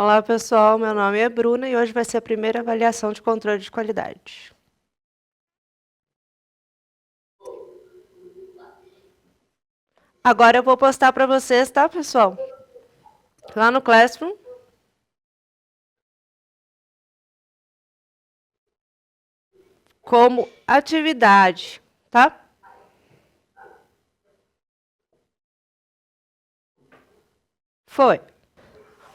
Olá, pessoal. Meu nome é Bruna e hoje vai ser a primeira avaliação de controle de qualidade. Agora eu vou postar para vocês, tá, pessoal? Lá no Classroom. Como atividade, tá? Foi.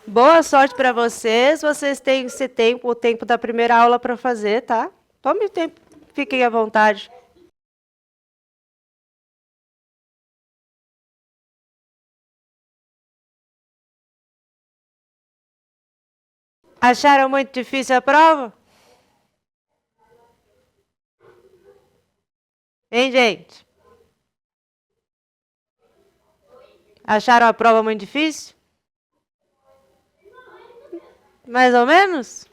Boa sorte para vocês. Vocês têm esse tempo, o tempo da primeira aula para fazer, tá? Tome o tempo, fiquem à vontade. Acharam muito difícil a prova? Hein, gente? Acharam a prova muito difícil? Mais ou menos?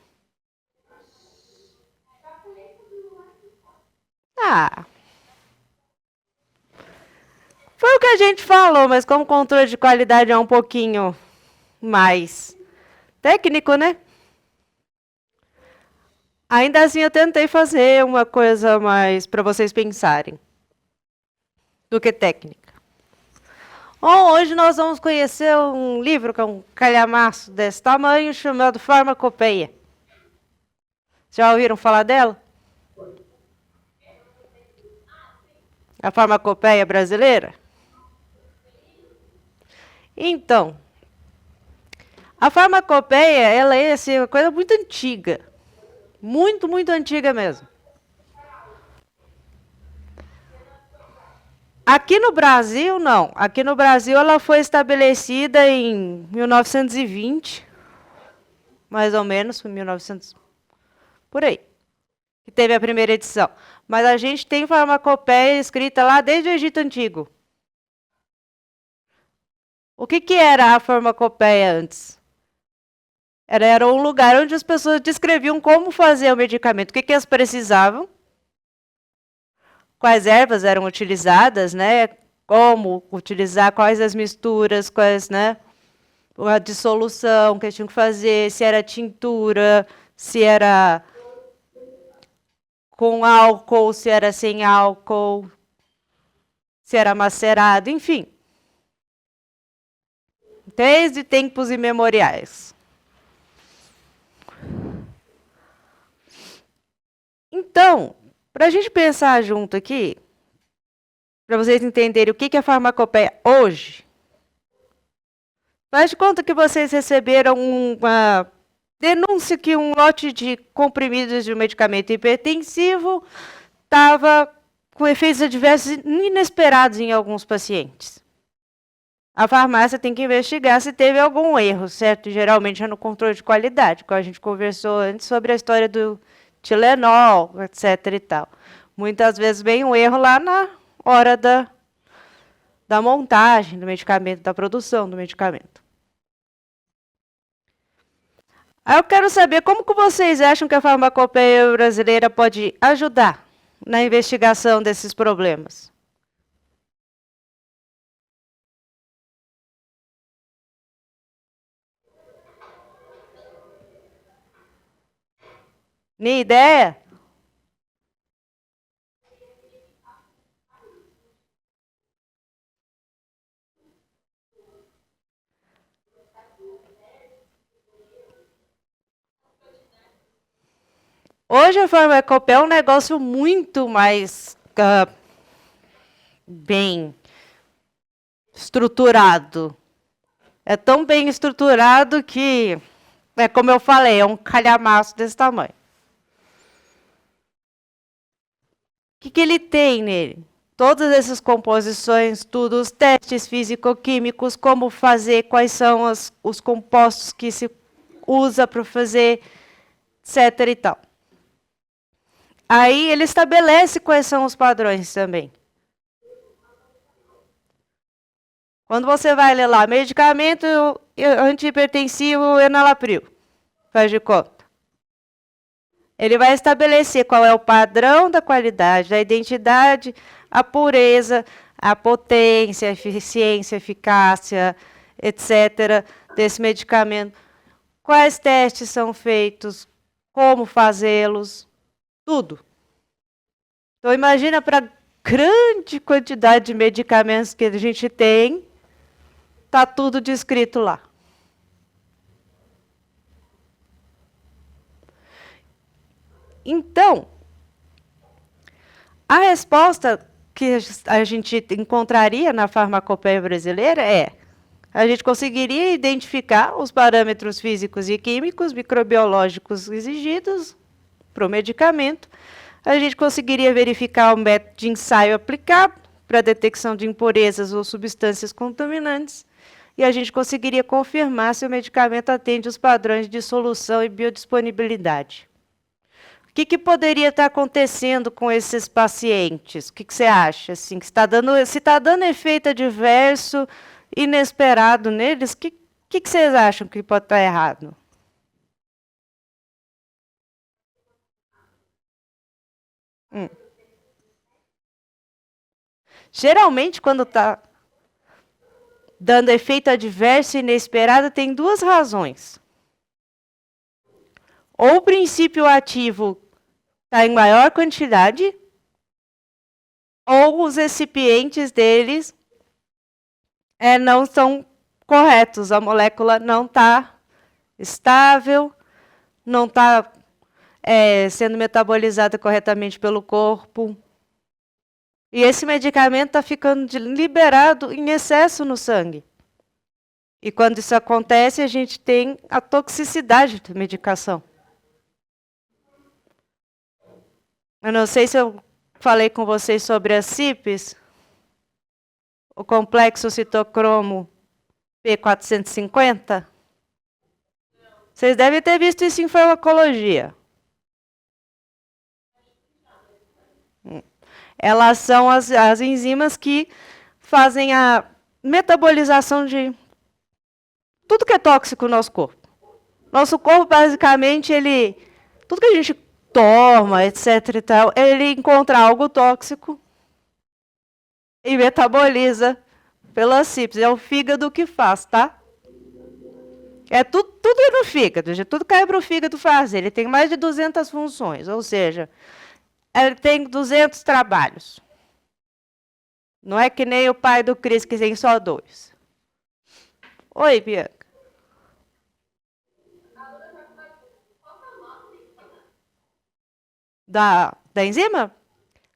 Ah. Foi o que a gente falou, mas como o controle de qualidade é um pouquinho mais técnico, né? Ainda assim, eu tentei fazer uma coisa mais para vocês pensarem do que técnica. Bom, hoje nós vamos conhecer um livro que é um calhamaço desse tamanho, chamado Farmacopeia. Já ouviram falar dela? A Farmacopeia brasileira? Então, a Farmacopeia, ela é assim, uma coisa muito antiga. Muito, muito antiga mesmo. Aqui no Brasil, não. Aqui no Brasil, ela foi estabelecida em 1920, mais ou menos, 1900, por aí, que teve a primeira edição. Mas a gente tem farmacopeia escrita lá desde o Egito Antigo. O que era a farmacopeia antes? Era um lugar onde as pessoas descreviam como fazer o medicamento, o que elas precisavam, quais ervas eram utilizadas, né? Como utilizar, quais as misturas, quais, né? A dissolução que eles tinham que fazer, se era tintura, se era com álcool, se era sem álcool, se era macerado, enfim. Desde tempos imemoriais. Então, para a gente pensar junto aqui, para vocês entenderem o que é farmacopeia hoje, faz de conta que vocês receberam uma denúncia que um lote de comprimidos de um medicamento hipertensivo estava com efeitos adversos inesperados em alguns pacientes. A farmácia tem que investigar se teve algum erro, certo? Geralmente é no controle de qualidade, como a gente conversou antes sobre a história do Tilenol, etc. e tal. Muitas vezes vem um erro lá na hora da montagem do medicamento, da produção do medicamento. Aí eu quero saber como que vocês acham que a farmacopeia brasileira pode ajudar na investigação desses problemas. Minha ideia? Hoje a farmacopeia é um negócio muito mais bem estruturado. É tão bem estruturado que, como eu falei, é um calhamaço desse tamanho. O que ele tem nele? Todas essas composições, tudo, os testes físico-químicos, como fazer, quais são os compostos que se usa para fazer, etc. e tal. Aí ele estabelece quais são os padrões também. Quando você vai ler lá, medicamento antihipertensivo enalapril, faz de conta. Ele vai estabelecer qual é o padrão da qualidade, a identidade, a pureza, a potência, a eficiência, a eficácia, etc., desse medicamento. quais testes são feitos, como fazê-los, tudo. Então, imagina para a grande quantidade de medicamentos que a gente tem, está tudo descrito lá. Então, a resposta que a gente encontraria na farmacopeia brasileira é: a gente conseguiria identificar os parâmetros físicos e químicos, microbiológicos exigidos para o medicamento, a gente conseguiria verificar o método de ensaio aplicado para a detecção de impurezas ou substâncias contaminantes, e a gente conseguiria confirmar se o medicamento atende os padrões de dissolução e biodisponibilidade. O que poderia estar acontecendo com esses pacientes? O que você acha? Assim, que se está dando efeito adverso, inesperado neles, o que vocês acham que pode estar errado? Geralmente, quando está dando efeito adverso e inesperado, tem duas razões. Ou o princípio ativo está em maior quantidade, ou os recipientes deles não são corretos. A molécula não está estável, não está sendo metabolizada corretamente pelo corpo. E esse medicamento está ficando liberado em excesso no sangue. E quando isso acontece, a gente tem a toxicidade da medicação. Eu não sei se eu falei com vocês sobre as CIPs, o complexo citocromo P450. Vocês devem ter visto isso em farmacologia. Elas são as enzimas que fazem a metabolização de tudo que é tóxico no nosso corpo. Nosso corpo, basicamente, tudo que a gente toma, etc. e tal, ele encontra algo tóxico e metaboliza pelas CIPs. É o fígado que faz, tá? Tudo é no fígado, tudo cai para o fígado fazer. Ele tem mais de 200 funções, ou seja, ele tem 200 trabalhos. Não é que nem o pai do Cris, que tem só 2. Oi, Bianca. Da enzima?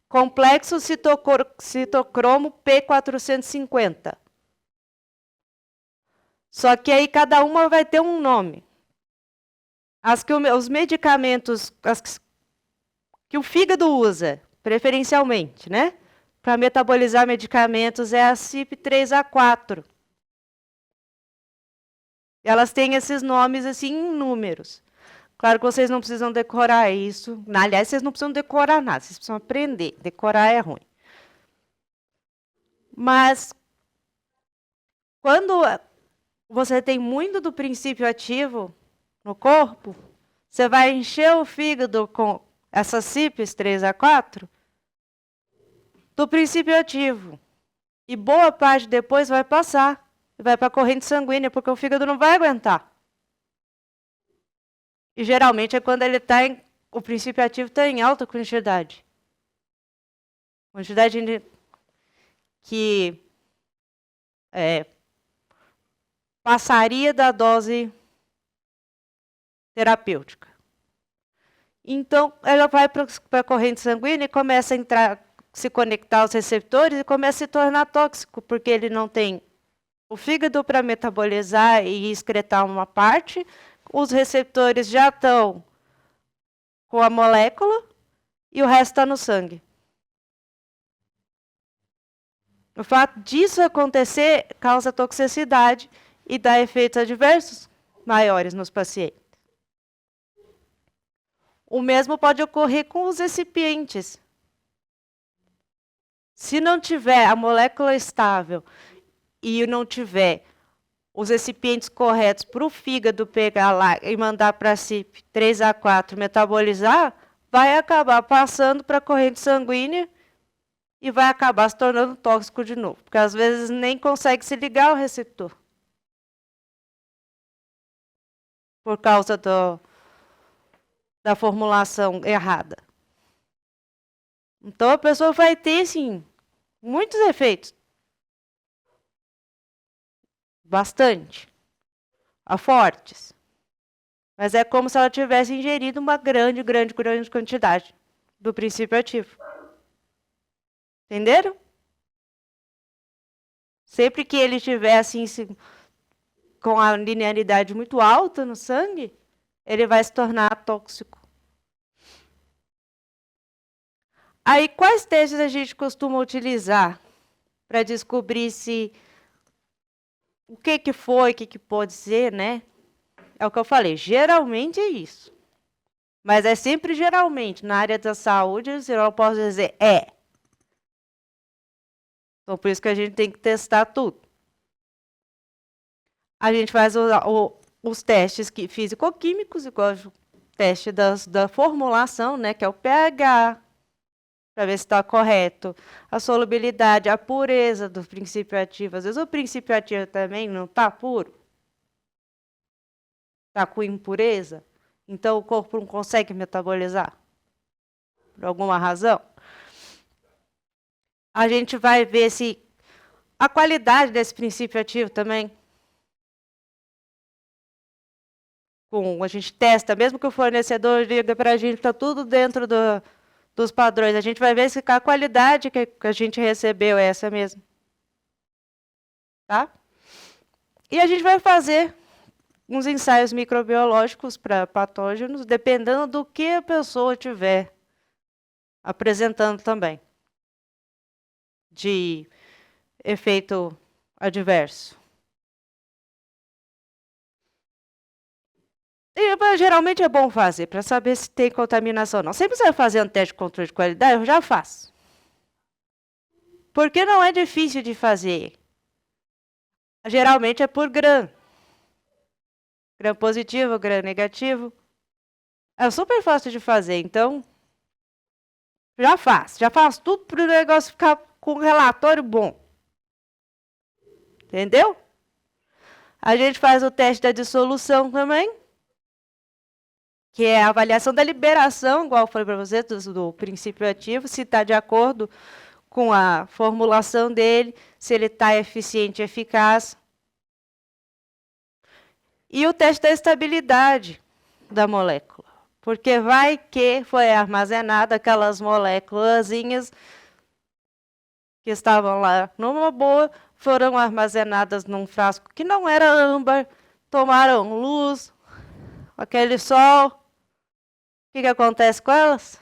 Complexo citocromo P450. Só que aí cada uma vai ter um nome. Os medicamentos que o fígado usa, preferencialmente, né? Para metabolizar medicamentos, é a CYP3A4. Elas têm esses nomes assim em números. Claro que vocês não precisam decorar isso. Aliás, vocês não precisam decorar nada, vocês precisam aprender. Decorar é ruim. Mas, quando você tem muito do princípio ativo no corpo, você vai encher o fígado com essas CYPs 3A4 do princípio ativo. E boa parte depois vai passar. Vai para a corrente sanguínea, porque o fígado não vai aguentar. E geralmente é quando o princípio ativo está em alta quantidade. Quantidade que passaria da dose terapêutica. Então, ela vai para a corrente sanguínea e começa a se conectar aos receptores e começa a se tornar tóxico, porque ele não tem o fígado para metabolizar e excretar uma parte, os receptores já estão com a molécula e o resto está no sangue. O fato disso acontecer causa toxicidade e dá efeitos adversos maiores nos pacientes. O mesmo pode ocorrer com os recipientes. Se não tiver a molécula estável e não tiver os recipientes corretos para o fígado pegar lá e mandar para a CYP 3A4 metabolizar, vai acabar passando para a corrente sanguínea e vai acabar se tornando tóxico de novo, porque às vezes nem consegue se ligar ao receptor. por causa da formulação errada. Então, a pessoa vai ter, sim, muitos efeitos. Bastante. Fortes. Mas é como se ela tivesse ingerido uma grande quantidade do princípio ativo. Entenderam? Sempre que ele estiver assim, com a linearidade muito alta no sangue, ele vai se tornar tóxico. Aí, quais testes a gente costuma utilizar para descobrir se o que foi, o que pode ser, né? É o que eu falei, geralmente é isso. Mas é sempre geralmente. Na área da saúde, eu não posso dizer é. Então, por isso que a gente tem que testar tudo. A gente faz os testes físico-químicos, igual o teste da formulação, né, que é o pH, para ver se está correto. A solubilidade, a pureza do princípio ativo. Às vezes o princípio ativo também não está puro. Está com impureza. Então o corpo não consegue metabolizar. Por alguma razão. A gente vai ver se a qualidade desse princípio ativo também. A gente testa, mesmo que o fornecedor diga para a gente que está tudo dentro dos padrões, a gente vai ver se a qualidade que a gente recebeu é essa mesmo. Tá? E a gente vai fazer uns ensaios microbiológicos para patógenos, dependendo do que a pessoa tiver apresentando também, de efeito adverso. E, geralmente é bom fazer, para saber se tem contaminação ou não. Sempre você vai fazendo teste de controle de qualidade, eu já faço. Porque não é difícil de fazer. Geralmente é por gram. Gram positivo, gram negativo. É super fácil de fazer, então já faço tudo para o negócio ficar com um relatório bom. Entendeu? A gente faz o teste da dissolução também, que é a avaliação da liberação, igual eu falei para você, do princípio ativo, se está de acordo com a formulação dele, se ele está eficiente e eficaz. E o teste da estabilidade da molécula. Porque vai que foi armazenada aquelas moléculazinhas que estavam lá numa boa, foram armazenadas num frasco que não era âmbar, tomaram luz, aquele sol. O que acontece com elas?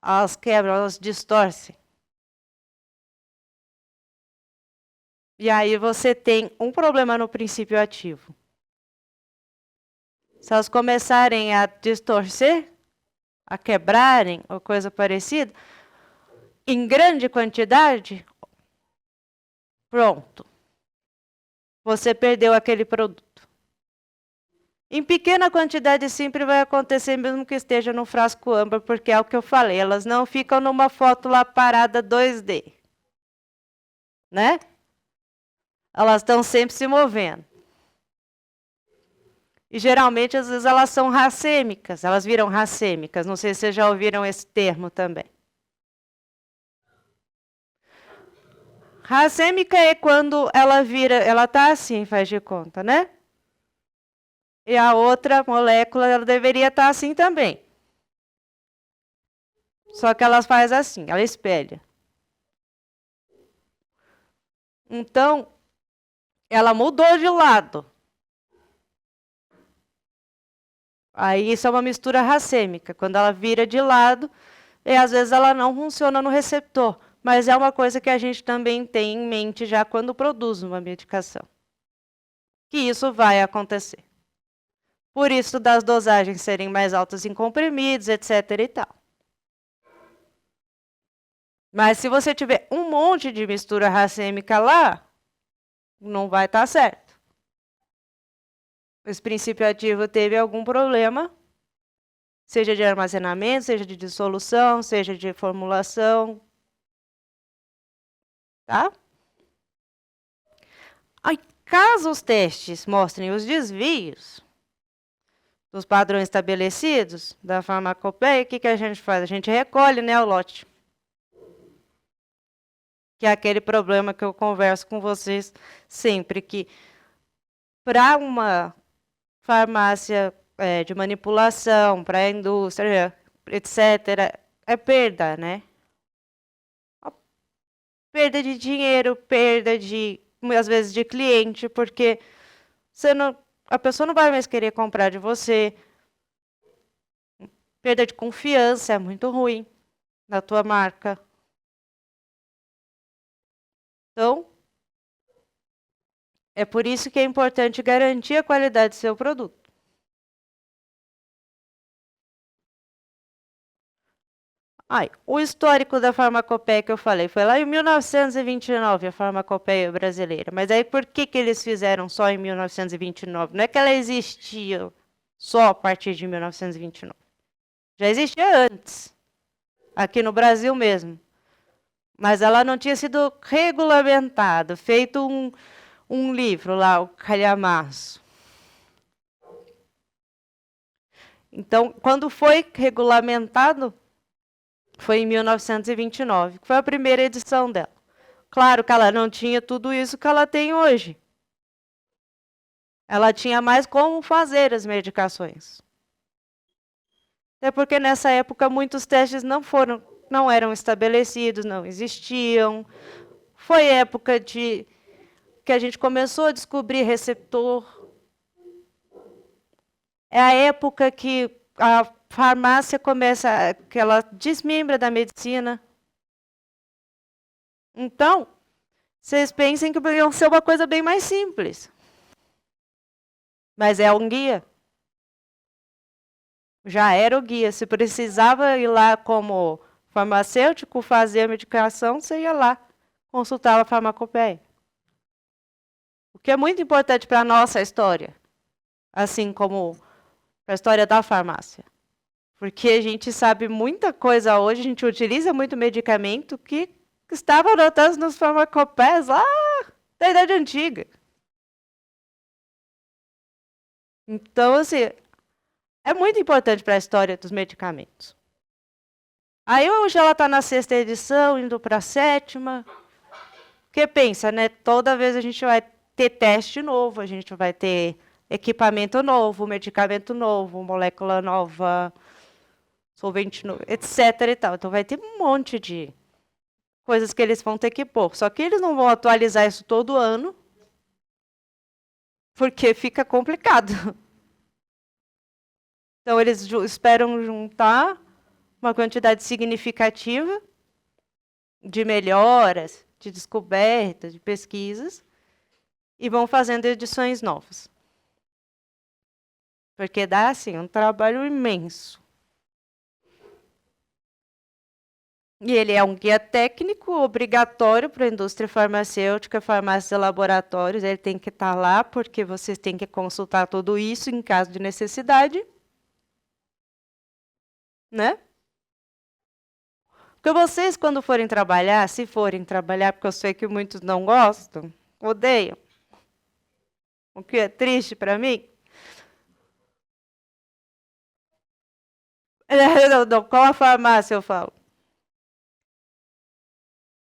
Elas quebram, elas distorcem. E aí você tem um problema no princípio ativo. Se elas começarem a distorcer, a quebrarem ou coisa parecida, em grande quantidade, pronto. Você perdeu aquele produto. Em pequena quantidade sempre vai acontecer, mesmo que esteja no frasco âmbar, porque é o que eu falei, elas não ficam numa foto lá parada 2D. Né? Elas estão sempre se movendo. E geralmente, às vezes, elas são racêmicas, elas viram racêmicas. Não sei se vocês já ouviram esse termo também. Racêmica é quando ela vira, ela está assim, faz de conta, né? E a outra molécula, ela deveria estar assim também. Só que ela faz assim, ela espelha. Então, ela mudou de lado. Aí isso é uma mistura racêmica. Quando ela vira de lado, e às vezes ela não funciona no receptor. Mas é uma coisa que a gente também tem em mente já quando produz uma medicação. Que isso vai acontecer. Por isso das dosagens serem mais altas em comprimidos, etc. e tal. Mas se você tiver um monte de mistura racêmica lá, não vai estar certo. Esse princípio ativo teve algum problema, seja de armazenamento, seja de dissolução, seja de formulação. Tá? Aí, caso os testes mostrem os desvios, dos padrões estabelecidos da farmacopeia, o que a gente faz? A gente recolhe, né, o lote. Que é aquele problema que eu converso com vocês sempre, que para uma farmácia de manipulação, para a indústria, etc., é perda, né? Perda de dinheiro, perda de, às vezes, de cliente, porque a pessoa não vai mais querer comprar de você. Perda de confiança é muito ruim na tua marca. Então, é por isso que é importante garantir a qualidade do seu produto. O histórico da farmacopeia que eu falei foi lá em 1929, a farmacopeia brasileira. Mas aí por que eles fizeram só em 1929? Não é que ela existia só a partir de 1929. Já existia antes, aqui no Brasil mesmo. Mas ela não tinha sido regulamentada, feito um livro lá, o calhamaço. Então, quando foi regulamentado, foi em 1929, que foi a primeira edição dela. Claro que ela não tinha tudo isso que ela tem hoje. Ela tinha mais como fazer as medicações. Até porque nessa época muitos testes não eram estabelecidos, não existiam. Foi época que a gente começou a descobrir receptor. É a época que a farmácia começa, que ela desmembra da medicina. Então, vocês pensem que poderia ser uma coisa bem mais simples. Mas é um guia. Já era o guia. Se precisava ir lá como farmacêutico fazer a medicação, você ia lá, consultava a farmacopeia. O que é muito importante para a nossa história, assim como para a história da farmácia. Porque a gente sabe muita coisa hoje, a gente utiliza muito medicamento que estava anotado nos farmacopeias lá da Idade Antiga. Então, assim, é muito importante para a história dos medicamentos. Aí hoje ela está na 6ª edição, indo para a 7ª. Porque pensa, né? Toda vez a gente vai ter teste novo, a gente vai ter equipamento novo, medicamento novo, molécula nova, solvente novo, etc. e tal. Então vai ter um monte de coisas que eles vão ter que pôr. Só que eles não vão atualizar isso todo ano, porque fica complicado. Então eles esperam juntar uma quantidade significativa de melhoras, de descobertas, de pesquisas, e vão fazendo edições novas. Porque dá, assim, um trabalho imenso. E ele é um guia técnico obrigatório para a indústria farmacêutica, farmácias e laboratórios. Ele tem que estar lá, porque vocês têm que consultar tudo isso em caso de necessidade. Né? Porque vocês, quando forem trabalhar, se forem trabalhar, porque eu sei que muitos não gostam, odeiam, o que é triste para mim. Não, qual a farmácia eu falo?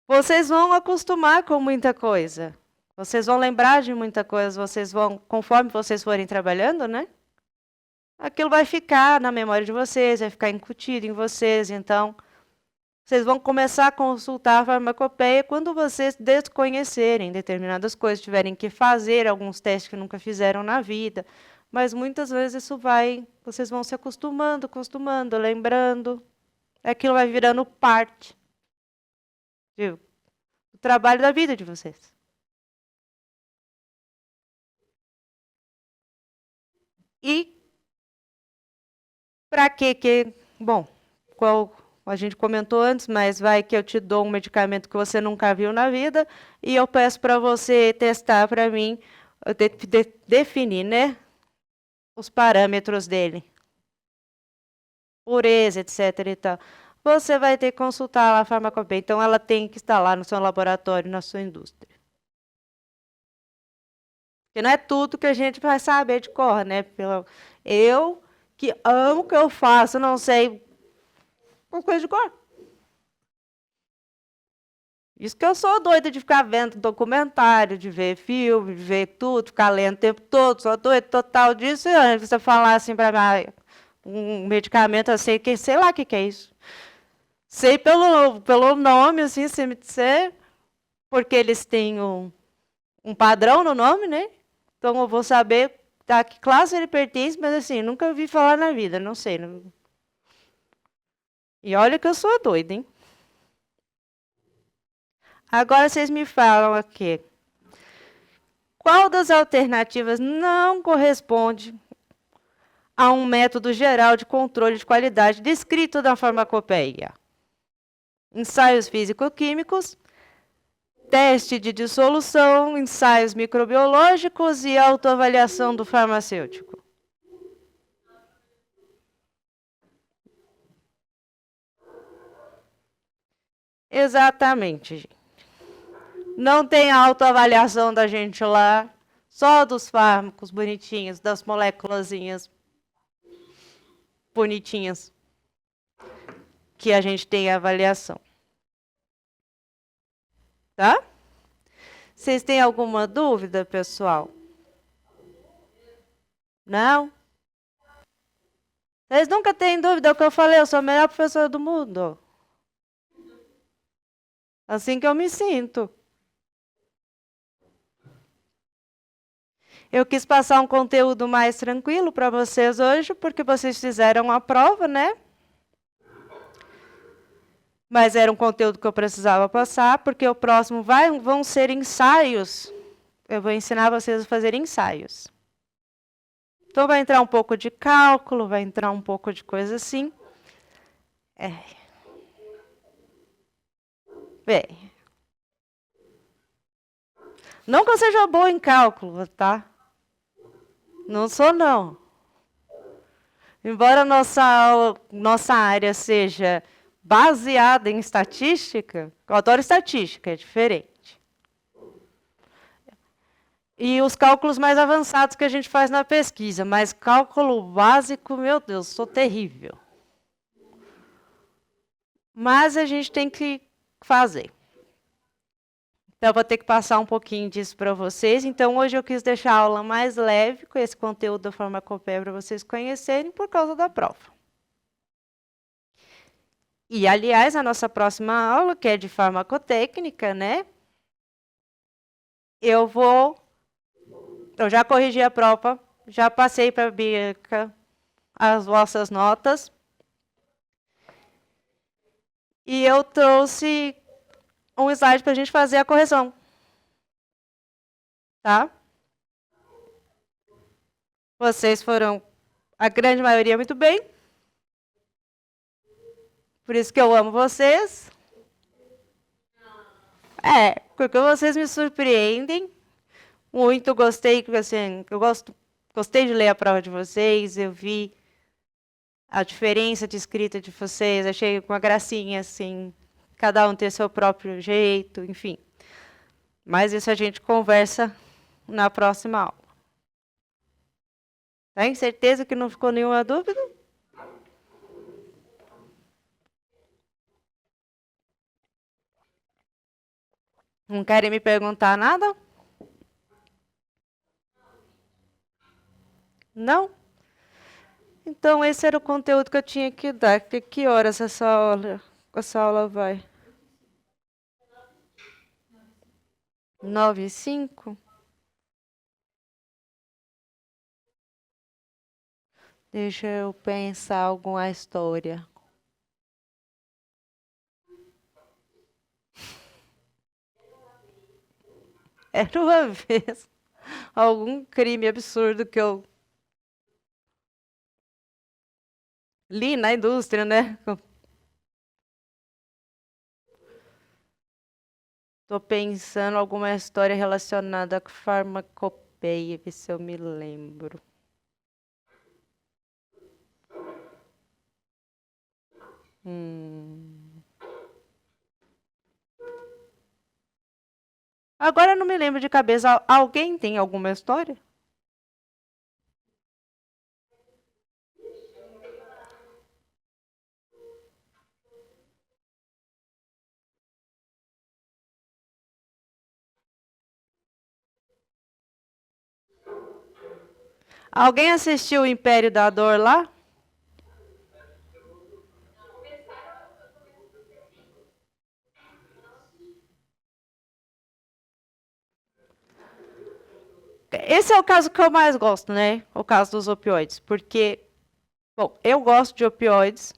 Vocês vão acostumar com muita coisa. Vocês vão lembrar de muita coisa, vocês vão, conforme vocês forem trabalhando, né? Aquilo vai ficar na memória de vocês, vai ficar incutido em vocês, então vocês vão começar a consultar a farmacopeia quando vocês desconhecerem determinadas coisas, tiverem que fazer alguns testes que nunca fizeram na vida. Mas muitas vezes vocês vão se acostumando, lembrando. Aquilo vai virando parte do trabalho da vida de vocês. E para que... Bom, a gente comentou antes, mas vai que eu te dou um medicamento que você nunca viu na vida e eu peço para você testar para mim, definir, né, os parâmetros dele. Pureza, etc. e tal. Você vai ter que consultar a farmacopeia. Então, ela tem que estar lá no seu laboratório, na sua indústria. Porque não é tudo que a gente vai saber de cor, né? Eu que amo o que eu faço, não sei uma coisa de cor. Isso que eu sou doida de ficar vendo documentário, de ver filme, de ver tudo, ficar lendo o tempo todo, sou doida total disso. E antes de você falar assim para mim, um medicamento, eu sei, sei lá o que é isso. Sei pelo nome, assim, se me disser, porque eles têm um padrão no nome, né? Então eu vou saber a que classe ele pertence, mas assim, nunca ouvi falar na vida, não sei. Não... E olha que eu sou doida, hein? Agora vocês me falam aqui. Qual das alternativas não corresponde a um método geral de controle de qualidade descrito na farmacopeia? Ensaios físico-químicos, teste de dissolução, ensaios microbiológicos e autoavaliação do farmacêutico. Exatamente, gente. Não tem autoavaliação da gente lá, só dos fármacos bonitinhos, das moléculazinhas bonitinhas que a gente tem a avaliação. Tá? Vocês têm alguma dúvida, pessoal? Não? Vocês nunca têm dúvida, é o que eu falei, eu sou a melhor professora do mundo. Assim que eu me sinto. Eu quis passar um conteúdo mais tranquilo para vocês hoje, porque vocês fizeram a prova, né? Mas era um conteúdo que eu precisava passar, porque o próximo vão ser ensaios. Eu vou ensinar vocês a fazer ensaios. Então, vai entrar um pouco de cálculo, vai entrar um pouco de coisa assim. Bem, não que eu seja boa em cálculo, tá? Não sou, não. Embora nossa área seja baseada em estatística, eu adoro estatística, é diferente. E os cálculos mais avançados que a gente faz na pesquisa, mas cálculo básico, meu Deus, sou terrível. Mas a gente tem que fazer. Então, eu vou ter que passar um pouquinho disso para vocês. Então, hoje eu quis deixar a aula mais leve, com esse conteúdo da farmacopeia para vocês conhecerem, por causa da prova. E, aliás, a nossa próxima aula, que é de farmacotécnica, né? Eu já corrigi a prova, já passei para a Bianca as vossas notas. E eu trouxe um slide para a gente fazer a correção. Tá? Vocês foram, a grande maioria, muito bem. Por isso que eu amo vocês. Porque vocês me surpreendem. Muito gostei, assim, gostei de ler a prova de vocês, eu vi a diferença de escrita de vocês, achei uma gracinha, assim, cada um ter seu próprio jeito, enfim. Mas isso a gente conversa na próxima aula. Tem certeza que não ficou nenhuma dúvida? Não querem me perguntar nada? Não? Então, esse era o conteúdo que eu tinha que dar. Que horas essa aula vai? 9h05? Deixa eu pensar alguma história. Era uma vez algum crime absurdo que eu li na indústria, né? Estou pensando alguma história relacionada com farmacopeia, ver se eu me lembro. Agora eu não me lembro de cabeça. Alguém tem alguma história? Alguém assistiu o Império da Dor lá? Esse é o caso que eu mais gosto, né? O caso dos opioides. Porque, bom, eu gosto de opioides.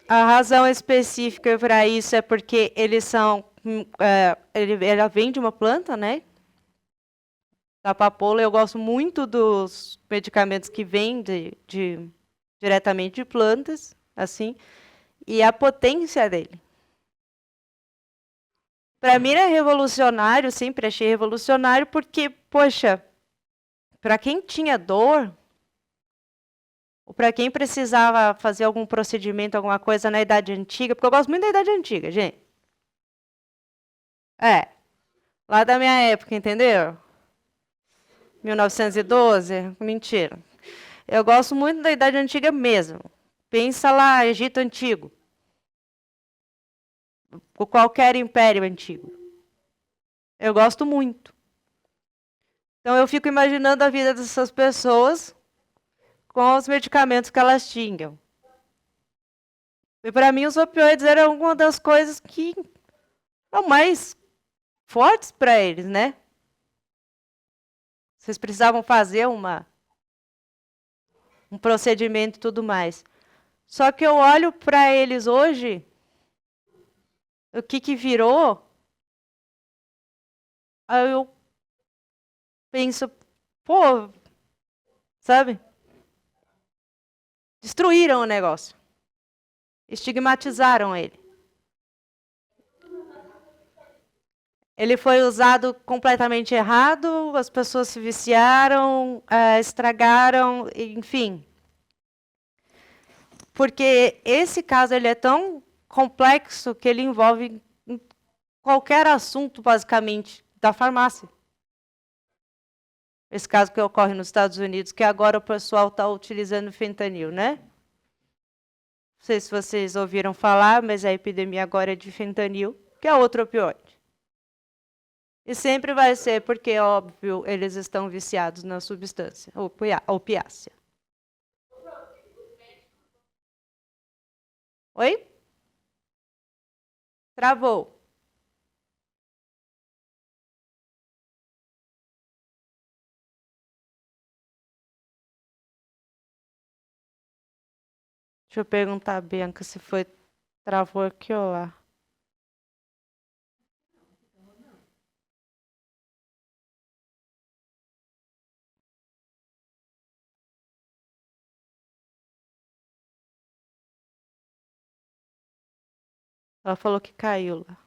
A razão específica para isso é porque eles são. Ela vem de uma planta, né? Da papoula. Eu gosto muito dos medicamentos que vêm diretamente de plantas, assim. E a potência dele. Para mim é revolucionário, sempre achei revolucionário, porque, poxa, para quem tinha dor, ou para quem precisava fazer algum procedimento, alguma coisa na Idade Antiga, porque eu gosto muito da Idade Antiga, gente. É, lá da minha época, entendeu? 1912? Mentira. Eu gosto muito da Idade Antiga mesmo. Pensa lá, Egito Antigo. Qualquer império antigo. Eu gosto muito. Então eu fico imaginando a vida dessas pessoas com os medicamentos que elas tinham. E para mim os opioides eram uma das coisas que eram mais fortes para eles, né? Vocês precisavam fazer um procedimento e tudo mais. Só que eu olho para eles hoje, o que virou, aí eu penso, pô, sabe? Destruíram o negócio. Estigmatizaram ele. Ele foi usado completamente errado, as pessoas se viciaram, estragaram, enfim. Porque esse caso ele é tão complexo que ele envolve qualquer assunto, basicamente, da farmácia. Esse caso que ocorre nos Estados Unidos, que agora o pessoal está utilizando fentanil, né? Não sei se vocês ouviram falar, mas a epidemia agora é de fentanil, que é outro opioide. E sempre vai ser porque, óbvio, eles estão viciados na substância opiácea. Oi? Travou. Deixa eu perguntar a Bianca se foi travou aqui ou lá. Ela falou que caiu lá.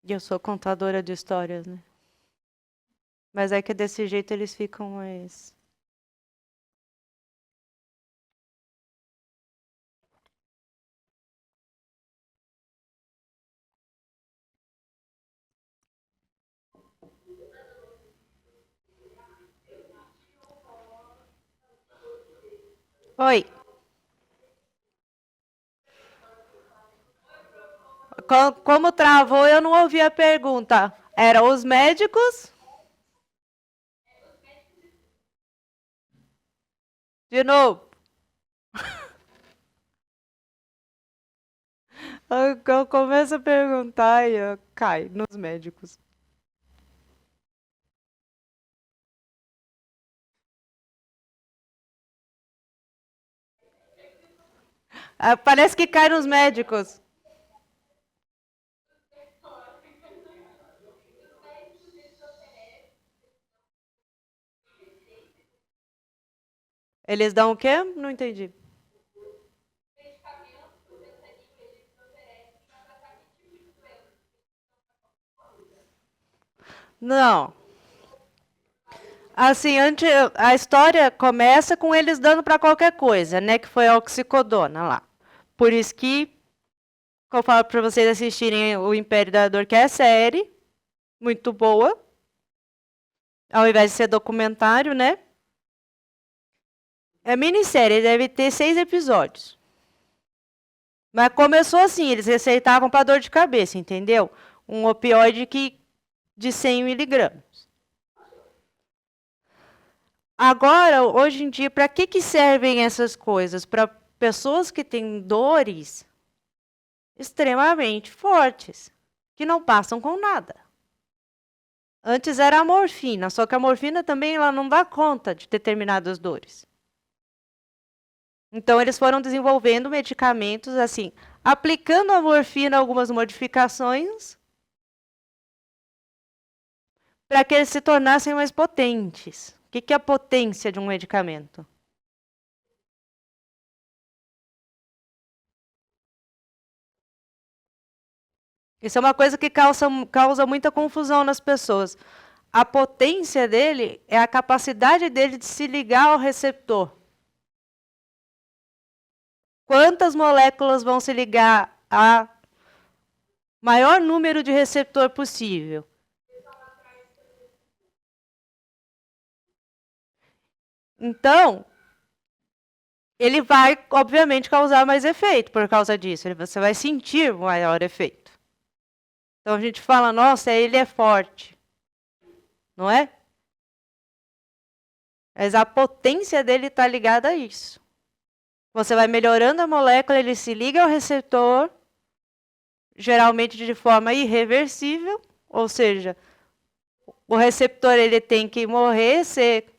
E eu sou contadora de histórias, né? Mas é que desse jeito eles ficam mais. Oi. Como travou, eu não ouvi a pergunta. Eram os médicos? De novo. Eu começo a perguntar e cai nos médicos. Parece que cai nos médicos. Eles dão o quê? Não entendi. Não. Assim, a história começa com eles dando para qualquer coisa, né? Que foi a oxicodona lá. Por isso que eu falo para vocês assistirem o Império da Dor, que é série, muito boa. Ao invés de ser documentário, né? É minissérie, deve ter 6 episódios. Mas começou assim, eles receitavam para dor de cabeça, entendeu? Um opioide de 100 miligramas. Agora, hoje em dia, para que servem essas coisas? Para pessoas que têm dores extremamente fortes, que não passam com nada. Antes era a morfina, só que a morfina também ela não dá conta de determinadas dores. Então, eles foram desenvolvendo medicamentos assim, aplicando a morfina algumas modificações para que eles se tornassem mais potentes. O que é a potência de um medicamento? Isso é uma coisa que causa muita confusão nas pessoas. A potência dele é a capacidade dele de se ligar ao receptor. Quantas moléculas vão se ligar a maior número de receptor possível? Então, ele vai, obviamente, causar mais efeito por causa disso. Você vai sentir maior efeito. Então, a gente fala, nossa, ele é forte. Não é? Mas a potência dele está ligada a isso. Você vai melhorando a molécula, ele se liga ao receptor, geralmente de forma irreversível, ou seja, o receptor ele tem que morrer, ser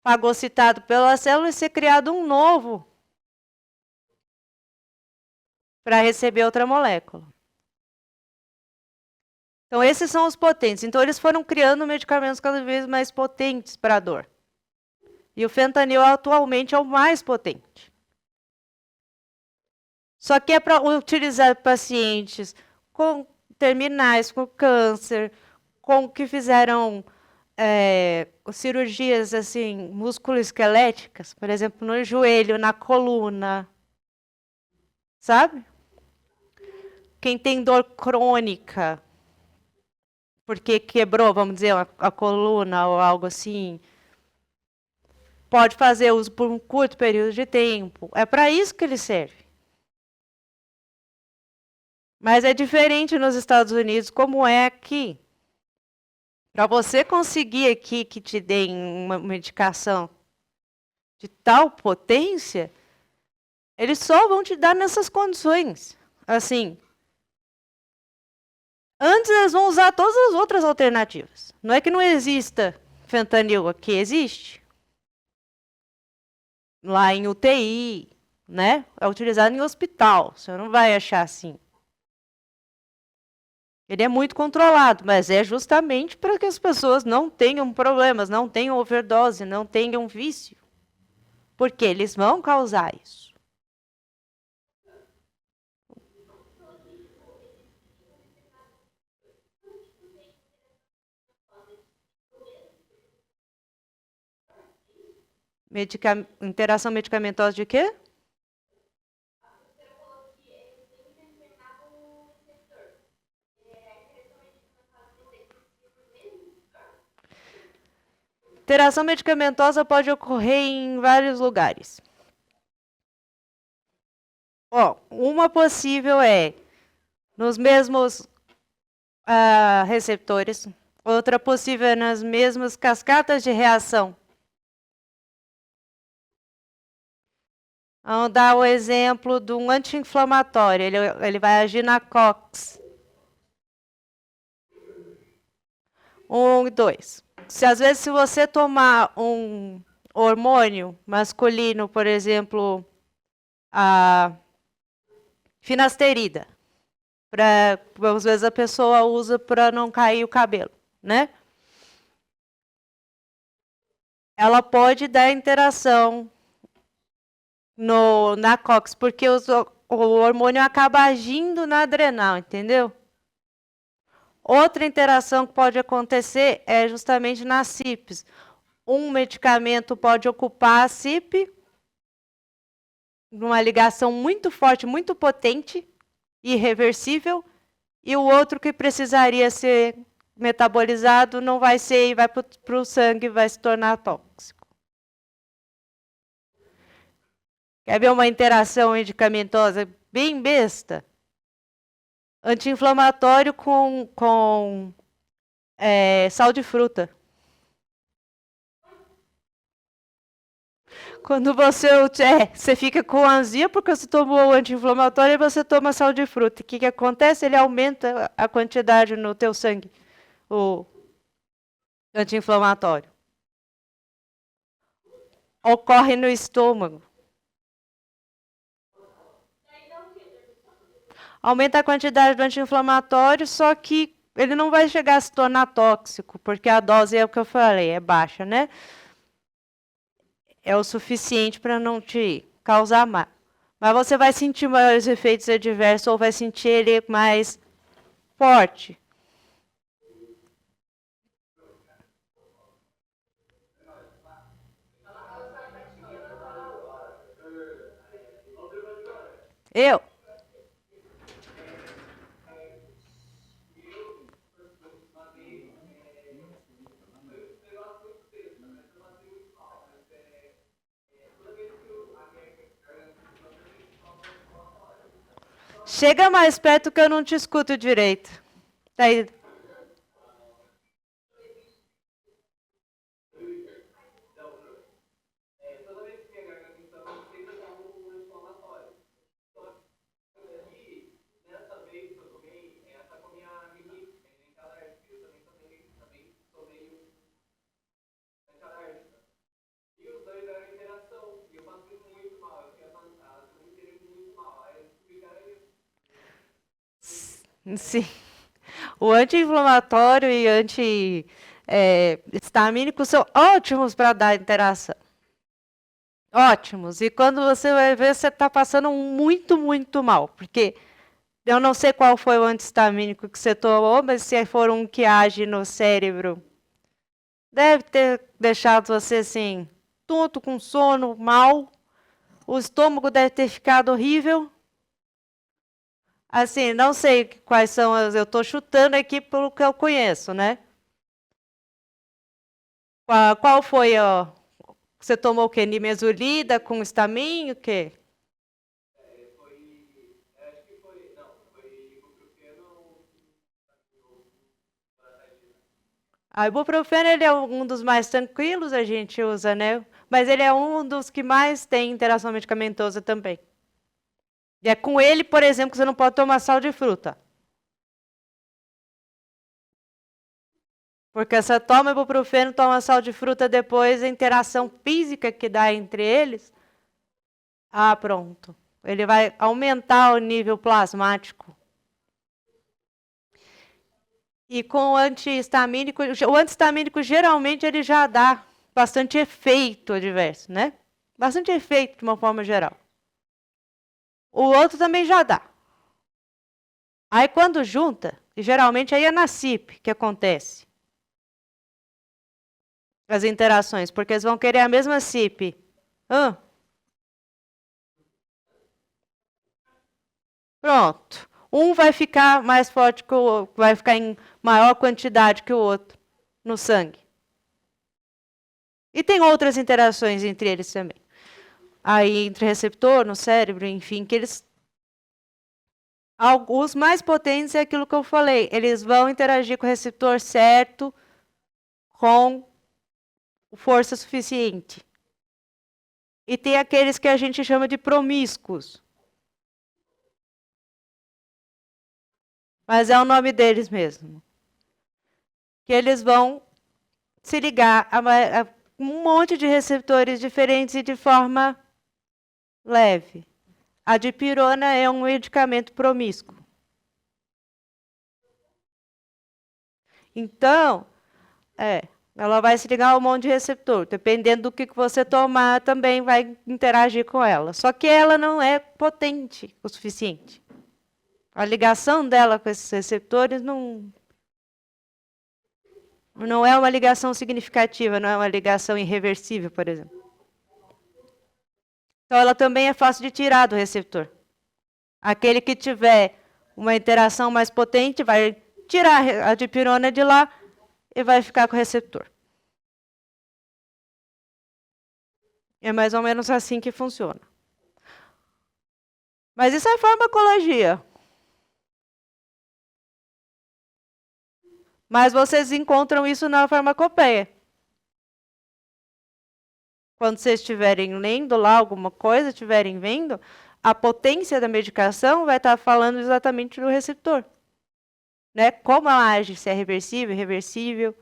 fagocitado pela célula e ser criado um novo para receber outra molécula. Então, esses são os potentes. Então, eles foram criando medicamentos cada vez mais potentes para a dor. E o fentanil atualmente é o mais potente. Só que é para utilizar pacientes com terminais, com câncer, com que fizeram cirurgias assim, musculoesqueléticas, por exemplo, no joelho, na coluna, sabe? Quem tem dor crônica, porque quebrou, vamos dizer, a coluna ou algo assim, pode fazer uso por um curto período de tempo. É para isso que ele serve. Mas é diferente nos Estados Unidos, como é aqui. Para você conseguir aqui que te deem uma medicação de tal potência, eles só vão te dar nessas condições. Assim, antes eles vão usar todas as outras alternativas. Não é que não exista fentanil aqui, existe. Lá em UTI, né? É utilizado em hospital. Você não vai achar assim. Ele é muito controlado, mas é justamente para que as pessoas não tenham problemas, não tenham overdose, não tenham vício. Porque eles vão causar isso. Interação medicamentosa de quê? Interação medicamentosa pode ocorrer em vários lugares. Uma possível é nos mesmos receptores, outra possível é nas mesmas cascatas de reação. Vamos dar o exemplo de um anti-inflamatório, ele vai agir na COX. 1 e 2. Às vezes, se você tomar um hormônio masculino, por exemplo, a finasterida, às vezes a pessoa usa para não cair o cabelo, né? Ela pode dar interação na COX, porque o hormônio acaba agindo na adrenal, entendeu? Outra interação que pode acontecer é justamente nas CIPs. Um medicamento pode ocupar a CIP, numa ligação muito forte, muito potente, irreversível, e o outro que precisaria ser metabolizado não vai ser e vai para o sangue e vai se tornar tóxico. Quer ver uma interação medicamentosa bem besta? Anti-inflamatório com sal de fruta. Quando você fica com azia porque você tomou o anti-inflamatório e você toma sal de fruta. O que acontece? Ele aumenta a quantidade no teu sangue, o anti-inflamatório. Ocorre no estômago. Aumenta a quantidade do anti-inflamatório, só que ele não vai chegar a se tornar tóxico, porque a dose é o que eu falei, é baixa, né? É o suficiente para não te causar mal. Mas você vai sentir maiores efeitos adversos ou vai sentir ele mais forte. Eu? Chega mais perto que eu não te escuto direito. Tá aí. Sim. O anti-inflamatório e anti-histamínico são ótimos para dar interação. Ótimos. E quando você vai ver, você está passando muito, muito mal. Porque eu não sei qual foi o anti-histamínico que você tomou, mas se for um que age no cérebro, deve ter deixado você assim, tonto, com sono, mal. O estômago deve ter ficado horrível. Assim, não sei quais são as. Eu estou chutando aqui pelo que eu conheço, né? Qual foi, ó? Você tomou o quê? Nimesulida com estaminho, o quê? A ibuprofeno ele é um dos mais tranquilos, a gente usa, né? Mas ele é um dos que mais tem interação medicamentosa também. E é com ele, por exemplo, que você não pode tomar sal de fruta. Porque você toma ibuprofeno, toma sal de fruta depois, a interação física que dá entre eles. Ah, pronto. Ele vai aumentar o nível plasmático. E com o antihistamínico geralmente ele já dá bastante efeito adverso, né? Bastante efeito de uma forma geral. O outro também já dá. Aí quando junta, geralmente aí é na CIP que acontece. As interações, porque eles vão querer a mesma CIP. Pronto. Um vai ficar mais forte que o outro, vai ficar em maior quantidade que o outro no sangue. E tem outras interações entre eles também. Aí entre receptor, no cérebro, enfim, que eles. Os mais potentes é aquilo que eu falei. Eles vão interagir com o receptor certo, com força suficiente. E tem aqueles que a gente chama de promíscuos. Mas é o nome deles mesmo. Que eles vão se ligar a um monte de receptores diferentes e de forma leve. A dipirona é um medicamento promíscuo. Então, ela vai se ligar a um monte de receptor. Dependendo do que você tomar, também vai interagir com ela. Só que ela não é potente o suficiente. A ligação dela com esses receptores não é uma ligação significativa, não é uma ligação irreversível, por exemplo. Então, ela também é fácil de tirar do receptor. Aquele que tiver uma interação mais potente vai tirar a dipirona de lá e vai ficar com o receptor. É mais ou menos assim que funciona. Mas isso é farmacologia. Mas vocês encontram isso na farmacopeia. Quando vocês estiverem lendo lá alguma coisa, estiverem vendo, a potência da medicação vai estar falando exatamente do receptor. Né? Como ela age, se é reversível, irreversível.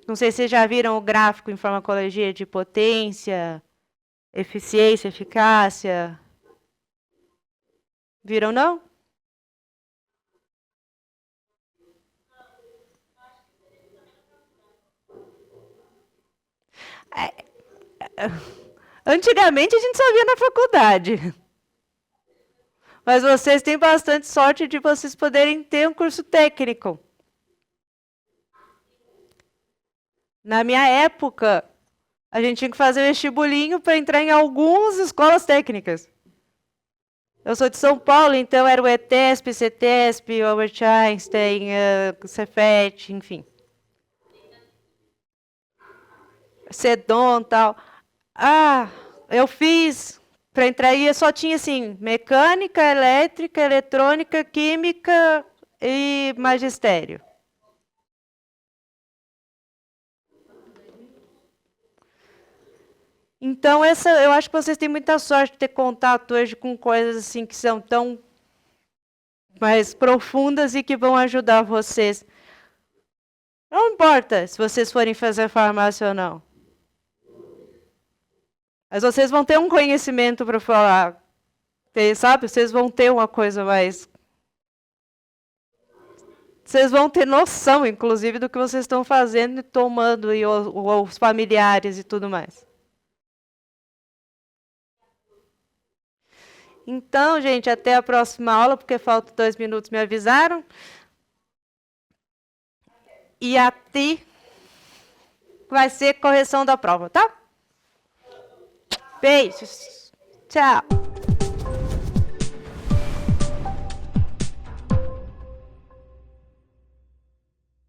Não sei se vocês já viram o gráfico em farmacologia de potência, eficiência, eficácia. Viram, não? Antigamente a gente só via na faculdade. Mas vocês têm bastante sorte de vocês poderem ter um curso técnico. Na minha época, a gente tinha que fazer vestibulinho para entrar em algumas escolas técnicas. Eu sou de São Paulo, então era o ETESP, CETESP, Albert Einstein, Cefet, enfim. Cedon e tal. Ah, eu fiz. Para entrar aí só tinha assim, mecânica, elétrica, eletrônica, química e magistério. Então, eu acho que vocês têm muita sorte de ter contato hoje com coisas assim que são tão mais profundas e que vão ajudar vocês. Não importa se vocês forem fazer farmácia ou não. Mas vocês vão ter um conhecimento para falar. Sabe? Vocês vão ter uma coisa mais. Vocês vão ter noção, inclusive, do que vocês estão fazendo e tomando, e os familiares e tudo mais. Então, gente, até a próxima aula, porque faltam 2 minutos, me avisaram. E até vai ser correção da prova, tá? Beijos. Tchau.